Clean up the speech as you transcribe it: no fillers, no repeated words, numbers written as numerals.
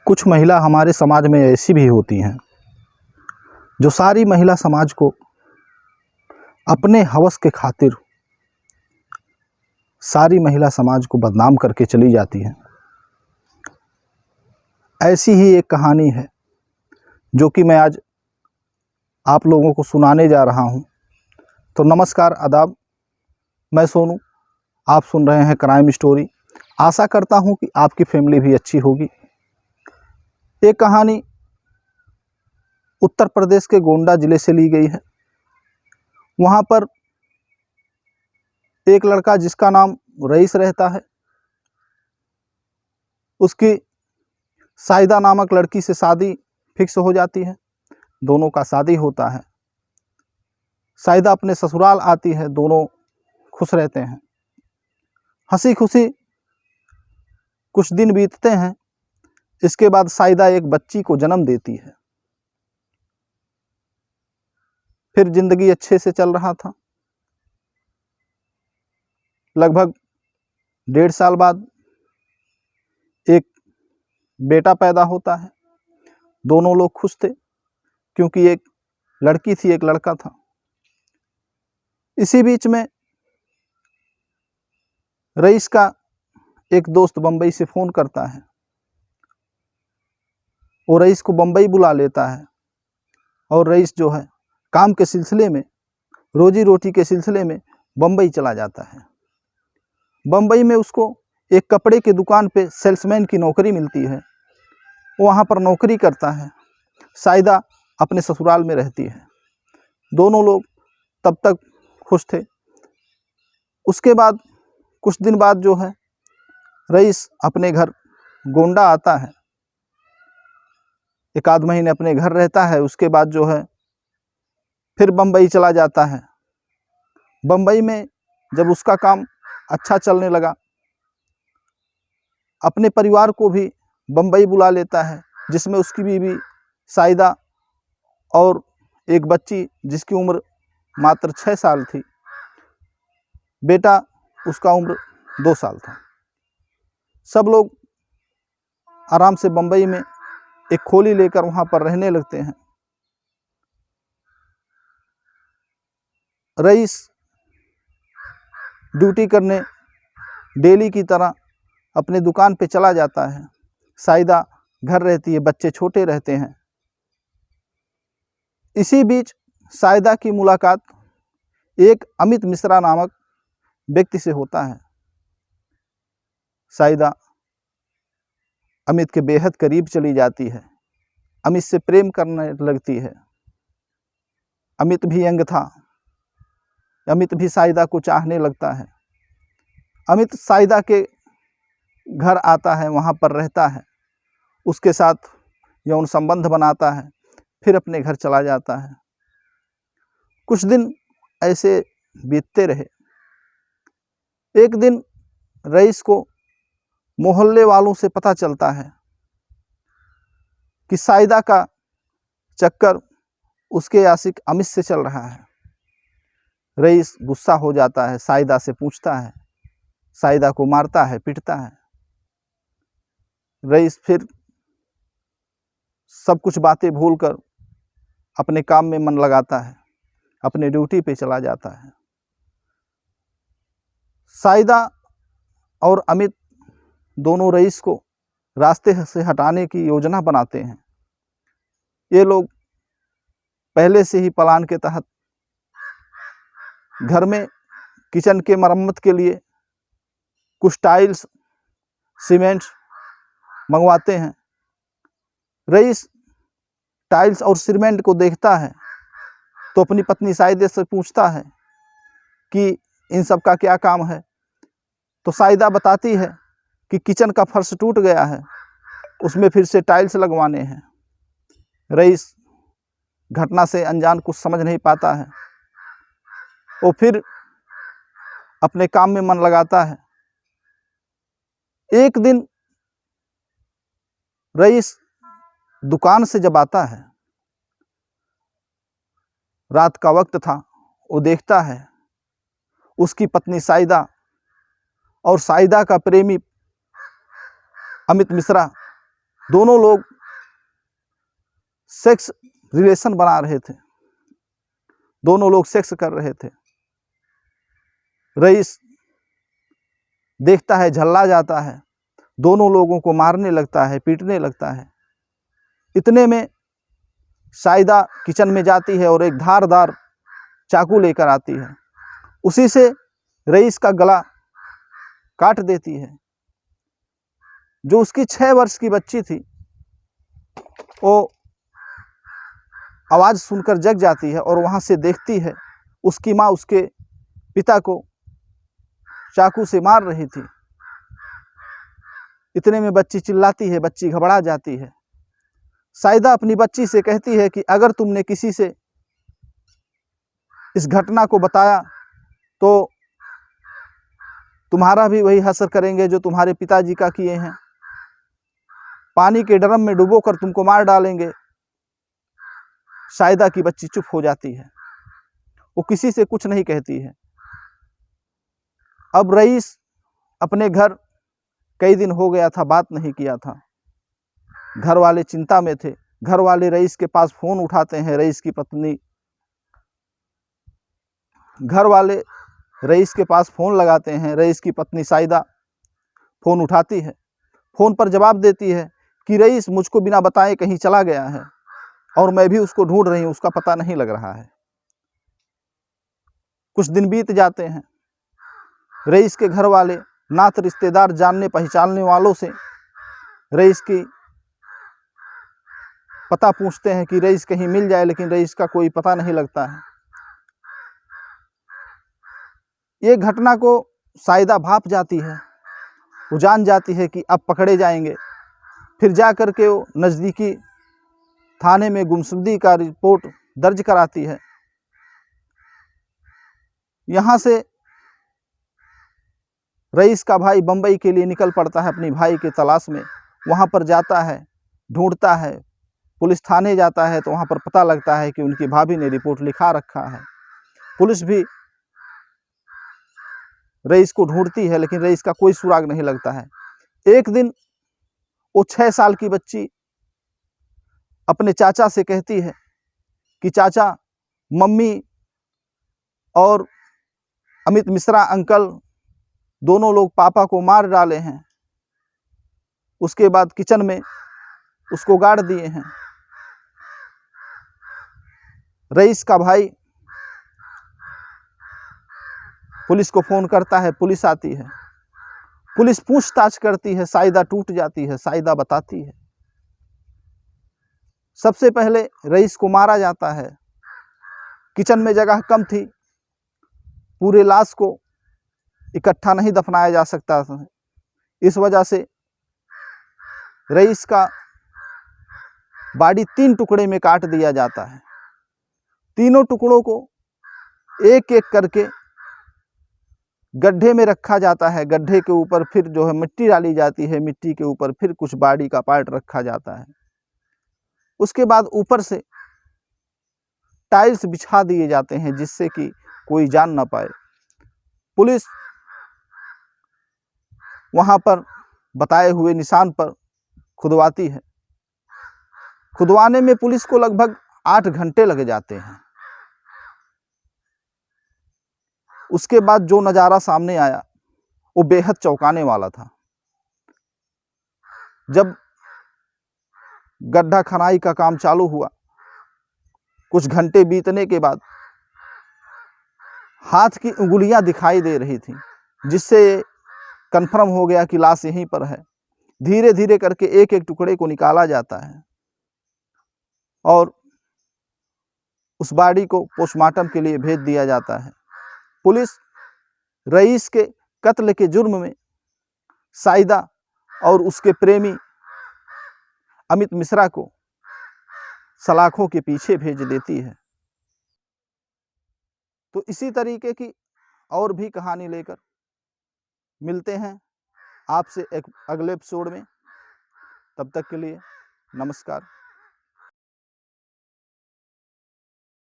कुछ महिला हमारे समाज में ऐसी भी होती हैं जो सारी महिला समाज को अपने हवस के खातिर सारी महिला समाज को बदनाम करके चली जाती हैं। ऐसी ही एक कहानी है जो कि मैं आज आप लोगों को सुनाने जा रहा हूं। तो नमस्कार, आदाब, मैं सोनू, आप सुन रहे हैं क्राइम स्टोरी। आशा करता हूं कि आपकी फैमिली भी अच्छी होगी। ये कहानी उत्तर प्रदेश के गोंडा ज़िले से ली गई है। वहाँ पर एक लड़का जिसका नाम रईस रहता है, उसकी साहिदा नामक लड़की से शादी फिक्स हो जाती है। दोनों का शादी होता है। साहिदा अपने ससुराल आती है, दोनों खुश रहते हैं, हंसी खुशी कुछ दिन बीतते हैं। इसके बाद साहिदा एक बच्ची को जन्म देती है। फिर जिंदगी अच्छे से चल रहा था। लगभग 1.5 साल बाद एक बेटा पैदा होता है। दोनों लोग खुश थे क्योंकि एक लड़की थी, एक लड़का था। इसी बीच में रईस का एक दोस्त बम्बई से फ़ोन करता है। वो रईस को बम्बई बुला लेता है और रईस जो है काम के सिलसिले में, रोजी रोटी के सिलसिले में बम्बई चला जाता है। बम्बई में उसको एक कपड़े की दुकान पे सेल्समैन की नौकरी मिलती है। वहाँ पर नौकरी करता है। साहिदा अपने ससुराल में रहती है। दोनों लोग तब तक खुश थे। उसके बाद कुछ दिन बाद जो है रईस अपने घर गोंडा आता है। 1 आध महीने अपने घर रहता है। उसके बाद जो है फिर बम्बई चला जाता है। बम्बई में जब उसका काम अच्छा चलने लगा, अपने परिवार को भी बम्बई बुला लेता है, जिसमें उसकी बीवी साहिदा और एक बच्ची जिसकी उम्र मात्र 6 साल थी। बेटा उसका उम्र 2 साल था। सब लोग आराम से बम्बई में एक खोली लेकर वहाँ पर रहने लगते हैं। रईस ड्यूटी करने डेली की तरह अपने दुकान पे चला जाता है। साहिदा घर रहती है, बच्चे छोटे रहते हैं। इसी बीच साहिदा की मुलाकात एक अमित मिश्रा नामक व्यक्ति से होता है। साहिदा अमित के बेहद करीब चली जाती है, अमित से प्रेम करने लगती है। अमित भी यंग था। अमित भी साहिदा को चाहने लगता है। अमित साहिदा के घर आता है, वहाँ पर रहता है, उसके साथ यौन संबंध बनाता है, फिर अपने घर चला जाता है। कुछ दिन ऐसे बीतते रहे। एक दिन रईस को मोहल्ले वालों से पता चलता है कि साहिदा का चक्कर उसके आशिक अमित से चल रहा है। रईस गुस्सा हो जाता है, साहिदा से पूछता है, साहिदा को मारता है, पीटता है। रईस फिर सब कुछ बातें भूलकर अपने काम में मन लगाता है, अपने ड्यूटी पे चला जाता है। साहिदा और अमित दोनों रईस को रास्ते से हटाने की योजना बनाते हैं। ये लोग पहले से ही प्लान के तहत घर में किचन के मरम्मत के लिए कुछ टाइल्स, सीमेंट मंगवाते हैं। रईस टाइल्स और सीमेंट को देखता है तो अपनी पत्नी साहिदा से पूछता है कि इन सब का क्या काम है। तो साहिदा बताती है कि किचन का फर्श टूट गया है, उसमें फिर से टाइल्स लगवाने हैं। रईस घटना से अनजान कुछ समझ नहीं पाता है। वो फिर अपने काम में मन लगाता है। एक दिन रईस दुकान से जब आता है, रात का वक्त था, वो देखता है उसकी पत्नी साहिदा और साहिदा का प्रेमी अमित मिश्रा दोनों लोग सेक्स रिलेशन बना रहे थे, दोनों लोग सेक्स कर रहे थे। रईस देखता है, झल्ला जाता है, दोनों लोगों को मारने लगता है, पीटने लगता है। इतने में साइदा किचन में जाती है और एक धारदार चाकू लेकर आती है, उसी से रईस का गला काट देती है। जो उसकी 6 वर्ष की बच्ची थी वो आवाज़ सुनकर जग जाती है और वहाँ से देखती है उसकी माँ उसके पिता को चाकू से मार रही थी। इतने में बच्ची चिल्लाती है, बच्ची घबरा जाती है। साइदा अपनी बच्ची से कहती है कि अगर तुमने किसी से इस घटना को बताया तो तुम्हारा भी वही हश्र करेंगे जो तुम्हारे पिताजी का किए हैं, पानी के ड्रम में डुबोकर तुमको मार डालेंगे। साइदा की बच्ची चुप हो जाती है, वो किसी से कुछ नहीं कहती है। अब रईस अपने घर कई दिन हो गया था, बात नहीं किया था। घर वाले चिंता में थे। घर वाले रईस के पास फोन उठाते हैं, रईस की पत्नी, घर वाले रईस के पास फोन लगाते हैं। रईस की पत्नी साइदा फोन उठाती है, फोन पर जवाब देती है कि रईस मुझको बिना बताए कहीं चला गया है और मैं भी उसको ढूंढ रही हूँ, उसका पता नहीं लग रहा है। कुछ दिन बीत जाते हैं। रईस के घर वाले नात रिश्तेदार, जानने पहचानने वालों से रईस की पता पूछते हैं कि रईस कहीं मिल जाए, लेकिन रईस का कोई पता नहीं लगता है। ये घटना को साइदा भाप जाती है, वो जान जाती है कि अब पकड़े जाएंगे। फिर जा कर के वो नज़दीकी थाने में गुमशुदगी का रिपोर्ट दर्ज कराती है। यहाँ से रईस का भाई बम्बई के लिए निकल पड़ता है अपनी भाई के तलाश में। वहाँ पर जाता है, ढूंढता है, पुलिस थाने जाता है तो वहाँ पर पता लगता है कि उनकी भाभी ने रिपोर्ट लिखा रखा है। पुलिस भी रईस को ढूंढती है, लेकिन रईस का कोई सुराग नहीं लगता है। एक दिन वो 6 साल की बच्ची अपने चाचा से कहती है कि चाचा, मम्मी और अमित मिश्रा अंकल दोनों लोग पापा को मार डाले हैं, उसके बाद किचन में उसको गाड़ दिए हैं। रईस का भाई पुलिस को फोन करता है, पुलिस आती है, पुलिस पूछताछ करती है, साइदा टूट जाती है। साइदा बताती है सबसे पहले रईस को मारा जाता है। किचन में जगह कम थी, पूरे लाश को इकट्ठा नहीं दफनाया जा सकता था, इस वजह से रईस का बॉडी 3 टुकड़े में काट दिया जाता है। तीनों टुकड़ों को एक एक करके गड्ढे में रखा जाता है। गड्ढे के ऊपर फिर जो है मिट्टी डाली जाती है, मिट्टी के ऊपर फिर कुछ बॉडी का पार्ट रखा जाता है। उसके बाद ऊपर से टाइल्स बिछा दिए जाते हैं जिससे कि कोई जान ना पाए। पुलिस वहाँ पर बताए हुए निशान पर खुदवाती है। खुदवाने में पुलिस को लगभग 8 घंटे लग जाते हैं। उसके बाद जो नज़ारा सामने आया वो बेहद चौंकाने वाला था। जब गड्ढा खनाई का काम चालू हुआ, कुछ घंटे बीतने के बाद हाथ की उंगलियां दिखाई दे रही थी, जिससे कंफर्म हो गया कि लाश यहीं पर है। धीरे धीरे करके एक एक टुकड़े को निकाला जाता है और उस बॉडी को पोस्टमार्टम के लिए भेज दिया जाता है। पुलिस रईस के कत्ल के जुर्म में साइदा और उसके प्रेमी अमित मिश्रा को सलाखों के पीछे भेज देती है। तो इसी तरीके की और भी कहानी लेकर मिलते हैं आपसे एक अगले एपिसोड में। तब तक के लिए नमस्कार।